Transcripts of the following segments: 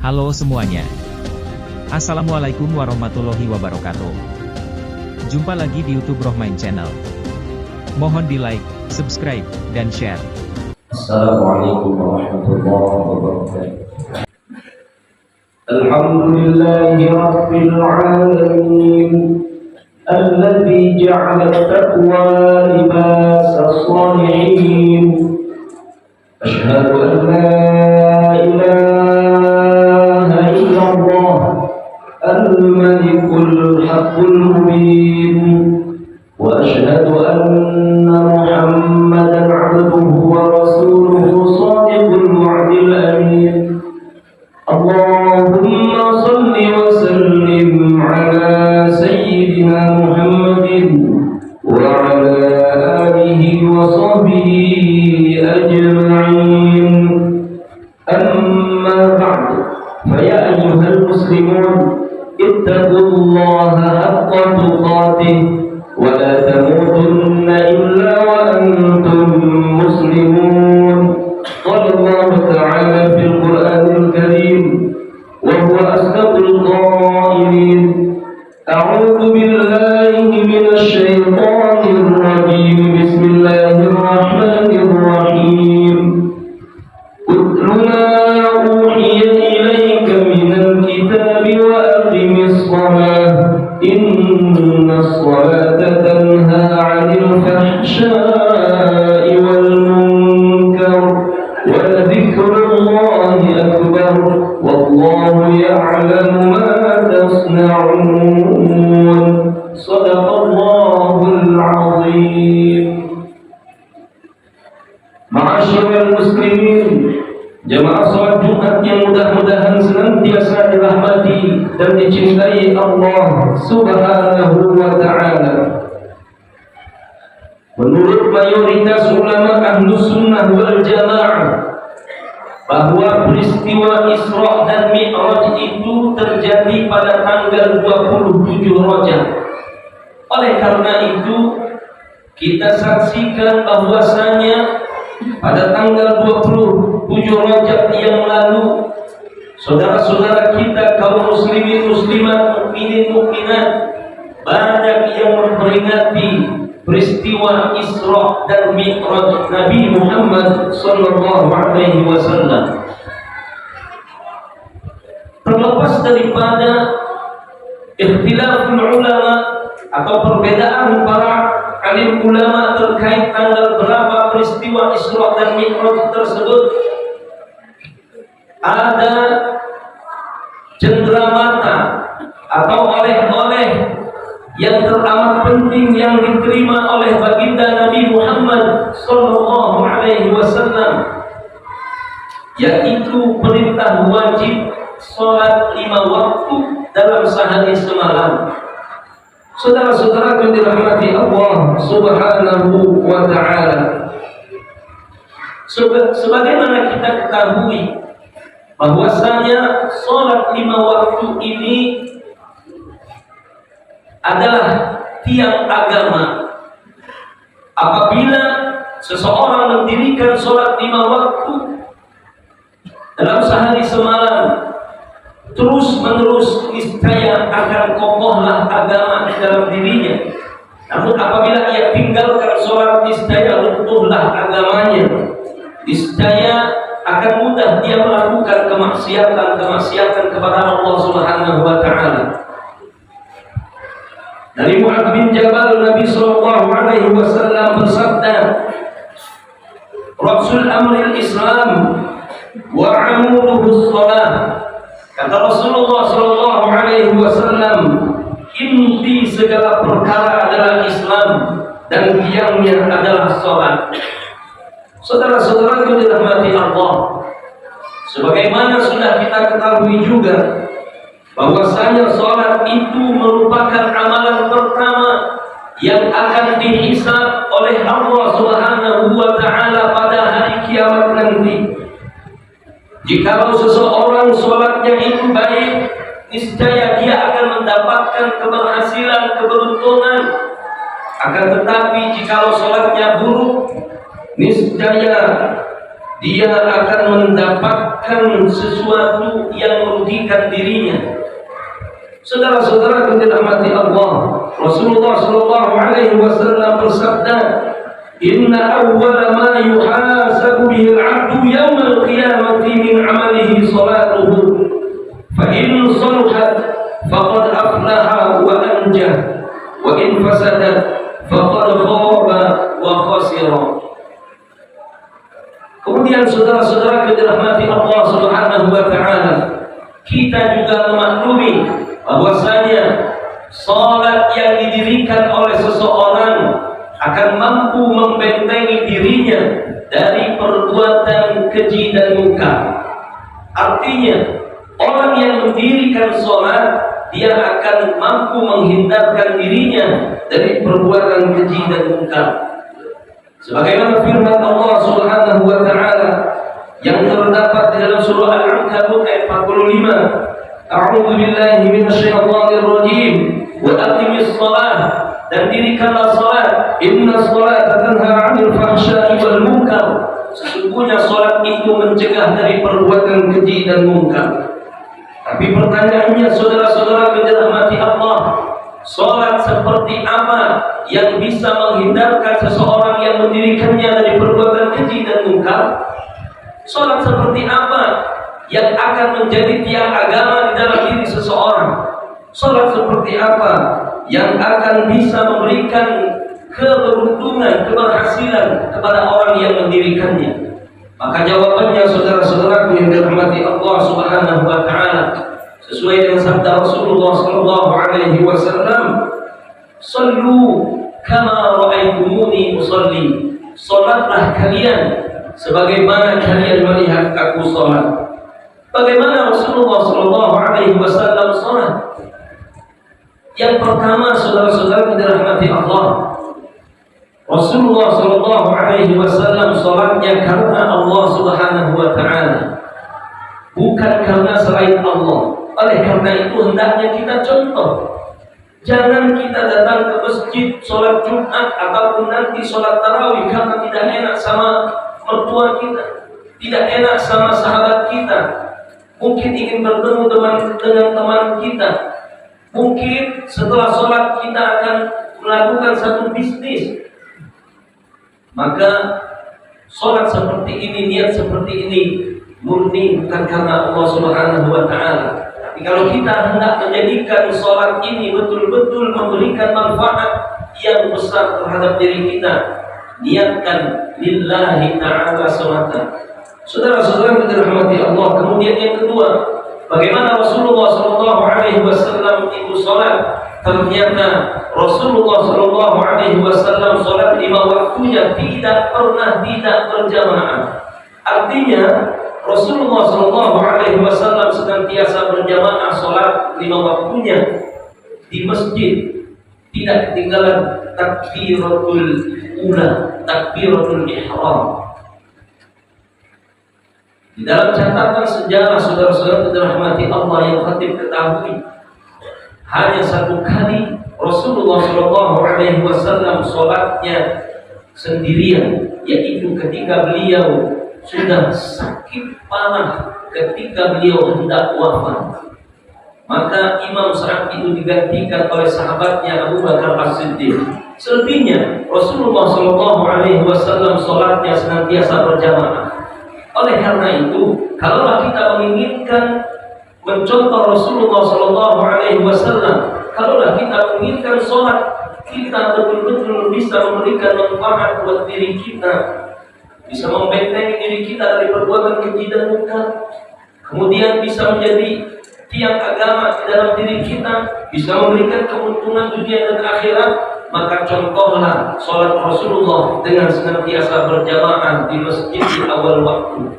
Halo semuanya. Assalamualaikum warahmatullahi wabarakatuh. Jumpa lagi di YouTube Rohmain Channel. Mohon di like, subscribe, dan share. Assalamualaikum warahmatullahi wabarakatuh. Alhamdulillahi rabbil alamin. Alladzi ja'ala at-taqwa libasa as-salihin. Asyhadu an la ilaha illallah al-malikul haqqul mubin. Wa asyhadu anna Muhammadan 'abduhu wa rasuluhu shadiqul wa'dil amin. Allahumma salli wa sallim ala sayyidina Muhammadin wa ala alihi wa sahbihi ajma'in. Amma ba'd, fa ya ayyuhal muslimun, ittaqullaha haqqa tuqatih wa la tamutunna illa wa antum muslimun. Qala Allah ta'ala fil Qur'anil Karim wa huwa asdaqul qa'ilin. A'udzu billahi minasy syaithanir rajim. Bismillahirrahmanirrahim. Utlu ma uhiya ilayka minal kitabi wa aqimis shalah. Innas salata tanha 'anil fahsya'i wal munkar wa dzikrullahi akbar wallahu ya'lamu ma tasna'un. Shadaqallahul 'azim. Ma'asyiral muslimin, jemaah salat Jumat yang mudah-mudahan senantiasa dirahmati dan dicintai Allah Subhanahu wa ta'ala. Menurut mayoritas ulama Ahlus Sunnah wal Jamaah, bahwa peristiwa Isra dan Mi'raj itu terjadi pada tanggal 27 Rajab. Oleh karena itu, kita saksikan bahwasanya pada tanggal 27 Rajab yang lalu, saudara-saudara kita kaum muslimin muslimat, mukminin mukminat banyak yang memperingati peristiwa Isra dan Mi'raj Nabi Muhammad sallallahu alaihi wasallam. Terlepas daripada ikhtilaful ulama atau perbedaan para alim ulama terkait tanggal berapa peristiwa Isra dan Mi'raj tersebut, ada cenderamata atau oleh-oleh yang teramat penting yang diterima oleh baginda Nabi Muhammad sallallahu alaihi wasallam, yaitu perintah wajib salat 5 waktu dalam sehari semalam. Saudara-saudara yang dirahmati Allah Subhanahu wa ta'ala, sebagaimana kita ketahui bahwasanya salat 5 waktu ini adalah tiang agama. Apabila seseorang mendirikan salat 5 waktu dalam sehari semalam, terus menerus niscaya akan kokohlah agama di dalam dirinya. Namun apabila ia tinggalkan salat, niscaya runtuhlah agamanya. Niscaya akan mudah dia melakukan kemaksiatan kepada Allah Subhanahu wa ta'ala. Dari Mu'adz bin Jabal, Nabi sallallahu alaihi wasallam bersabda, Rasul amril Islam wa amuduhu shalah. Kata Rasulullah sallallahu alaihi wasallam, inti segala perkara adalah Islam dan tiangnya adalah salat. Saudara-saudara yang dirahmati Allah, sebagaimana sudah kita ketahui juga bahwasanya salat itu merupakan amalan pertama yang akan dihisab oleh Allah Subhanahu wa ta'ala pada hari kiamat nanti. Jikalau seseorang salatnya itu baik, niscaya dia akan mendapatkan keberhasilan, keberuntungan. Akan tetapi jikalau salatnya buruk, niscaya dia akan mendapatkan sesuatu yang meninggikan dirinya. Saudara-saudara yang dirahmati Allah, Rasulullah sallallahu alaihi wasallam bersabda, "Inna awwala ma yuhasabu bihi al-'abdu yawm al-qiyamati min 'amalihi salatuhu, fa in salahat faqad aflaha wa anjah, wa in fasadat faqad khaba wa khasira." Kemudian saudara-saudara yang dirahmati Allah Subhanahu wa taala, kita juga memaklumi bahwasanya salat yang didirikan oleh seseorang akan mampu membentengi dirinya dari perbuatan keji dan munkar. Artinya, orang yang mendirikan salat, dia akan mampu menghindarkan dirinya dari perbuatan keji dan munkar. Sebagaimana firman Allah Subhanahu wa taala yang terdapat di dalam surah Al-Ankabut ayat 45, "A'udzu billahi minasyaitonir rajim wa aqimis shalah," dan dirikanlah salat, "Inna sholata tanha 'anil fahsya'i wal munkar." Sesungguhnya salat itu mencegah dari perbuatan keji dan munkar. Tapi pertanyaannya, saudara-saudara yang dirahmati Allah, salat seperti apa yang bisa menghindarkan seseorang yang mendirikannya dari perbuatan keji dan munkar? Salat seperti apa yang akan menjadi tiang agama di dalam diri seseorang? Salat seperti apa yang akan bisa memberikan keberuntungan, keberhasilan kepada orang yang mendirikannya? Maka jawabannya, saudara-saudaraku yang dirahmati Allah Subhanahu wa taala, sesuai dengan sabda Rasulullah sallallahu alaihi wasallam, "Shallu kama ra'aitumuni usalli." Salatlah kalian sebagaimana kalian melihat aku salat. Bagaimana Rasulullah sallallahu alaihi wasallam salat? Yang pertama, saudara-saudara yang dirahmati Allah, Rasulullah sallallahu alaihi wasallam salatnya karena Allah Subhanahu wa taala, bukan karena selain Allah. Oleh karena itu hendaknya kita contoh. Jangan kita datang ke masjid salat Jumat ataupun nanti salat tarawih karena tidak enak sama mertua kita, tidak enak sama sahabat kita. Mungkin ingin bertemu dengan teman kita. Mungkin setelah salat kita akan melakukan satu bisnis. Maka salat seperti ini, niat seperti ini murni bukan karena Allah Subhanahu wa taala. Tapi kalau kita hendak menjadikan salat ini betul-betul memberikan manfaat yang besar terhadap diri kita, niatkan lillahi ta'ala semata. Saudara-saudara yang dirahmati Allah, kemudian yang kedua, bagaimana Rasulullah sallallahu alaihi wasallam itu salat? Ternyata Rasulullah sallallahu alaihi wasallam salat 5 waktunya tidak pernah tidak berjamaah. Artinya Rasulullah sallallahu alaihi wasallam senantiasa berjamaah salat 5 waktunya di masjid, tidak ketinggalan takbiratul ula, takbiratul ihram. Di dalam catatan sejarah saudara-saudara dirahmati Allah yang khatib ketahui, hanya 1 kali Rasulullah sallallahu alaihi wasallam salatnya sendirian, yaitu ketika beliau sudah sakit parah, ketika beliau hendak wafat. Maka imam saat itu digantikan oleh sahabatnya Abu Bakar As-Siddiq. Selebihnya Rasulullah sallallahu alaihi wasallam salatnya senantiasa berjamaah. Oleh karena itu, kalaulah kita menginginkan mencontoh Rasulullah sallallahu alaihi wasallam, kalaulah kita menginginkan salat kita betul-betul bisa memberikan manfaat buat diri kita, bisa membentengi diri kita dari perbuatan keji dan munkar, kemudian bisa menjadi tiang agama di dalam diri kita, bisa memberikan keuntungan dunia dan akhirat, maka contohlah salat Rasulullah dengan senantiasa berjamaah di masjid di awal waktu.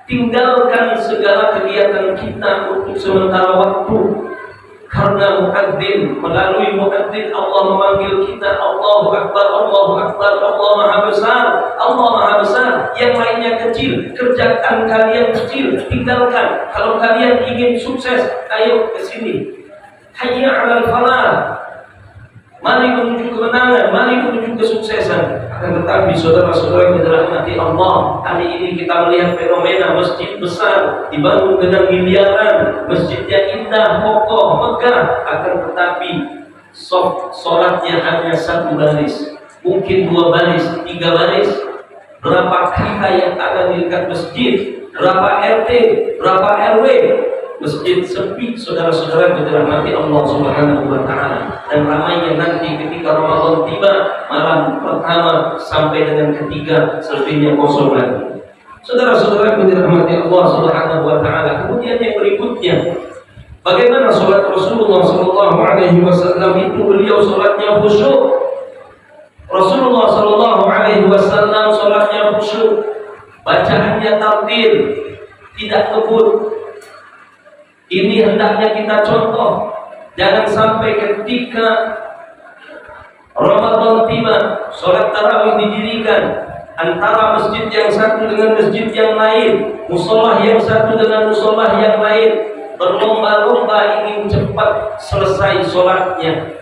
Tinggalkan segala kegiatan kita untuk sementara waktu, karena muadzin, melalui muadzin Allah memanggil kita, Allahu Akbar, Allahu Akbar, Allah Maha Besar, Allah Maha Besar. Yang lainnya kecil, kerjakan kalian kecil, tinggalkan. Kalau kalian ingin sukses, ayo ke sini. Hayya 'alal falah. mari menuju kemenangan, mari menuju kesuksesan. Akan tetapi saudara-saudara yang dirahmati Allah, hari ini kita melihat fenomena masjid besar dibangun dengan miliaran, masjidnya indah, kokoh, megah, akan tetapi sholatnya hanya satu baris, mungkin 2 baris, 3 baris. Berapa kita yang ada di dekat masjid, berapa RT, berapa RW, masjid sepi, saudara-saudara yang dirahmati Allah Subhanahu wa taala. Dan ramainya nanti ketika Ramadan tiba, malam pertama sampai dengan ketiga, selebihnya kosong lagi. Saudara-saudara yang dirahmati Allah Subhanahu wa taala. Kemudian yang berikutnya, bagaimana salat Rasulullah sallallahu alaihi wasallam itu? Beliau salatnya khusyuk. Rasulullah sallallahu alaihi wasallam salatnya khusyuk. Bacaannya tartil, tidak kebut. Ini hendaknya kita contoh. Jangan sampai ketika Ramadan tiba, sholat tarawih didirikan antara masjid yang satu dengan masjid yang lain, musolah yang satu dengan musolah yang lain, berlomba-lomba ingin cepat selesai sholatnya.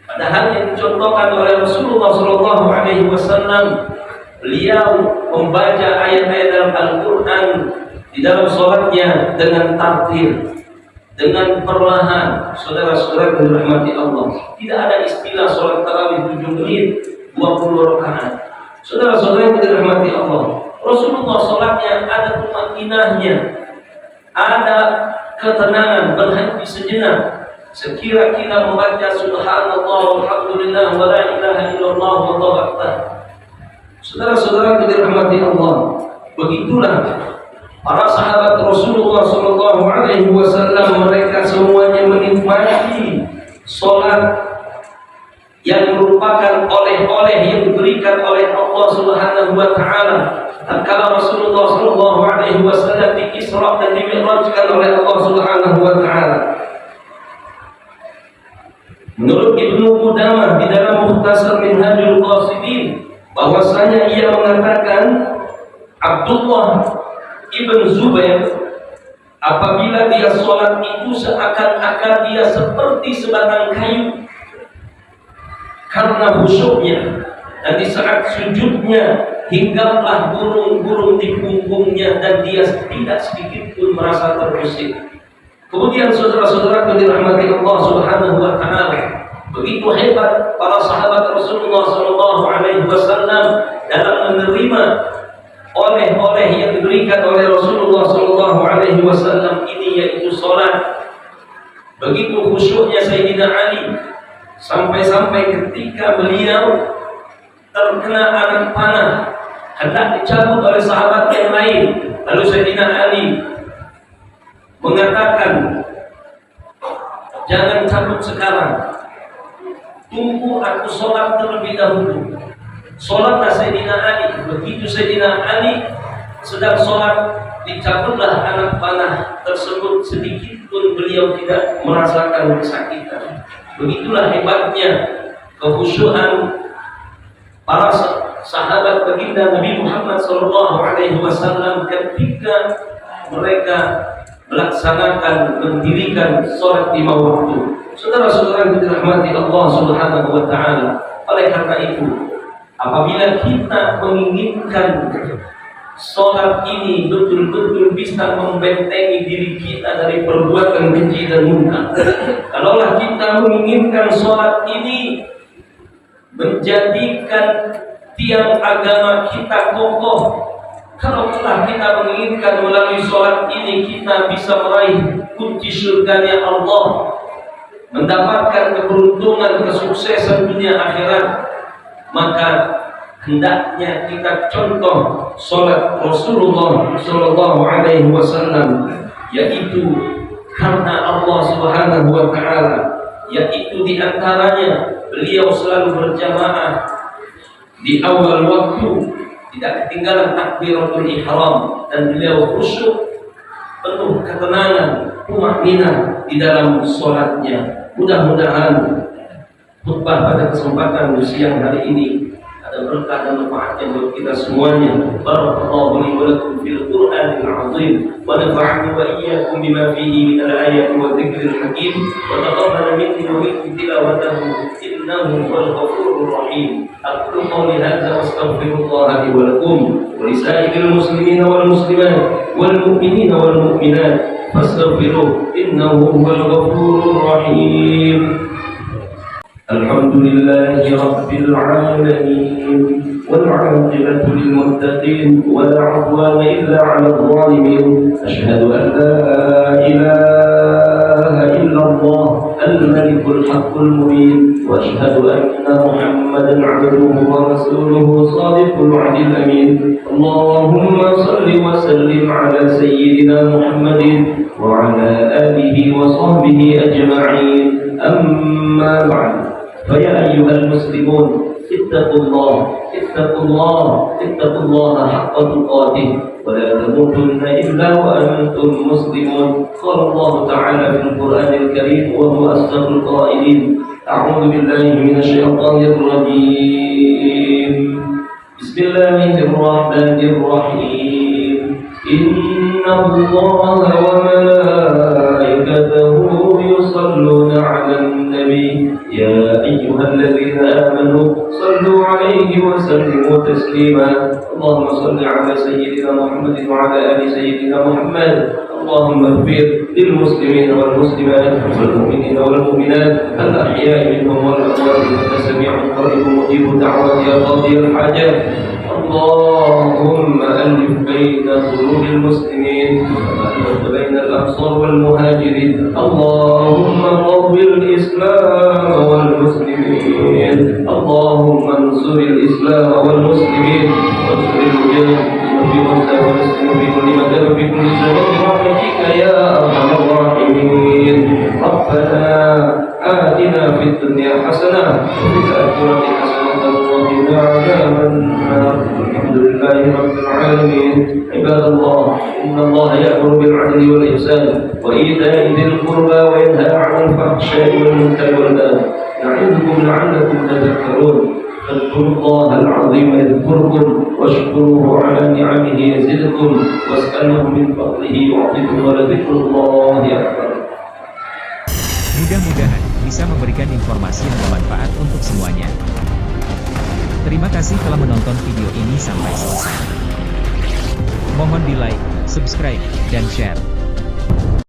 Padahal yang dicontohkan oleh Rasulullah Shallallahu Alaihi Wasallam, beliau membaca ayat-ayat dalam Al-Quran di dalam sholatnya dengan tartil, dengan perlahan. Saudara-saudara yang dirahmati Allah, tidak ada istilah sholat tarawih 7 menit 20 rakaat. Saudara-saudara yang dirahmati Allah, Rasulullah sholatnya ada tumaninahnya, ada ketenangan, berhenti sejenak. Sekira-kira membaca subhanallah walhamdulillah wa la ilaha illallah wallahu akbar. Saudara-saudara yang dirahmati Allah, begitulah para sahabat Rasulullah sallallahu alaihi wasallam, mereka semuanya menikmati salat yang merupakan oleh-oleh yang diberikan oleh Allah Subhanahu wa taala. Tatkala Rasulullah sallallahu alaihi wasallam di-Isra dan di-Mi'rajkan oleh Allah Subhanahu wa taala. Menurut Ibnu Qudamah di dalam Mukhtasar Minhajul Qasidin, bahwasanya ia mengatakan Abdullah Ibn Zubair, apabila dia sholat itu seakan-akan dia seperti sebatang kayu karena khusyuknya, dan di saat sujudnya hinggaplah burung-burung di punggungnya dan dia tidak sedikit pun merasa terusik. Kemudian saudara-saudara yang dirahmati Allah Subhanahu wa taala, begitu hebat para sahabat Rasulullah sallallahu alaihi wasallam dalam menerima oleh-oleh yang diberikan oleh Rasulullah sallallahu alaihi wasallam ini, yaitu salat. Begitu khusyuknya Sayyidina Ali, sampai-sampai ketika beliau terkena anak panah hendak dicabut oleh sahabat yang lain, lalu Sayyidina Ali mengatakan, jangan cabut sekarang, tunggu aku sholat terlebih dahulu. Sholatlah Sayyidina Ali. Begitu Sayyidina Ali sedang sholat, dicabutlah anak panah tersebut. Sedikit pun beliau tidak merasakan kesakitan. Begitulah hebatnya kekhusyuan para sahabat baginda Nabi Muhammad SAW ketika mereka melaksanakan, mendirikan sholat 5 waktu. Saudara-saudara yang dirahmati Allah Subhanahu wa taala, oleh karena itu, apabila kita menginginkan sholat ini betul-betul bisa membentengi diri kita dari perbuatan keji dan munkar, kalaulah kita menginginkan sholat ini menjadikan tiang agama kita kokoh, kalau telah kita menginginkan melalui sholat ini kita bisa meraih kunci surganya Allah, mendapatkan keberuntungan, kesuksesan dunia akhirat, maka hendaknya kita contoh sholat Rasulullah Sallallahu Alaihi Wasallam, yaitu karena Allah Subhanahu Wa Taala, yaitu diantaranya beliau selalu berjamaah di awal waktu, tidak ketinggalan takbiratul ihram, dan beliau khusyuk penuh ketenangan, tumakninah di dalam sholatnya. Mudah-mudahan khutbah pada kesempatan siang hari ini ada berkah dan manfaatnya buat kita semuanya. Barakallahu li wa lakum fil Qur'anil azim wa nafa'ani wa iyyakum bima fihi min al-ayati wa dzikril hakim wa taqabbal minni wa minkum tilawatahu. إنه هو الغفور الرحيم. أقول قولي هذا وأستغفر الله لي ولكم ولسائر المسلمين والمسلمات والمؤمنين والمؤمنات فاستغفروه إنه هو الغفور الرحيم. الحمد لله رب العالمين والعاقبة للمتقين ولا عدوان إلا على الظالمين. أشهد أن لا إله إلا الله الملك الحق المبين وأشهد أن محمدا عبده ورسوله صادق الوعد الأمين. اللهم صل وسلم على سيدنا محمد وعلى آله وصحبه أجمعين. أما بعد، فيا أيها المسلمون اتقوا الله اتقوا الله اتقوا الله حق تقاته ولا تموتن إلا وأنتم مسلمون. قال الله تعالى في القرآن الكريم وهو أصدق القائلين: أعوذ بالله من الشيطان الرجيم. بسم الله الرحمن الرحيم. إن الله وملائكته يصلون على النبي يا أيها الذين آمنوا صلوا عليه وسلموا تسليما. اللهم صل على سيدنا محمد وعلى آل سيدنا محمد. اللهم اغفر للمسلمين والمسلمات والمؤمنين والمؤمنات الأحياء منهم والأموات إنك سميع قريب مجيب الدعوات يا قاضي الحاجات. اللهم ألف بين قلوب المسلمين وألف بين الأنصار والمهاجرين. اللهم قوّ الإسلام والمسلمين. اللهم انصر الإسلام والمسلمين وانصر المجاهدين في غزة وفلسطين وفي كل مكان وفي كل زمان برحمتك يا أرحم الراحمين. ربنا آتنا في الدنيا حسنة وفي الآخرة حسنة وقنا عذاب النار. الحمد لله رب العالمين. عباد الله، إن الله يأمر بالعدل والإحسان وإيتاء ذي القربى وينهى عن الفحشاء والمنكر والبغي يعظكم لعلكم تذكرون. فاذكروا الله العظيم يذكركم واشكروه على نعمه يزدكم واسألوه من فضله يعطكم ولذكر الله أكبر. Mudah-mudahan bisa memberikan informasi yang bermanfaat untuk semuanya. Terima kasih telah menonton video ini sampai selesai. Mohon di like, subscribe, dan share.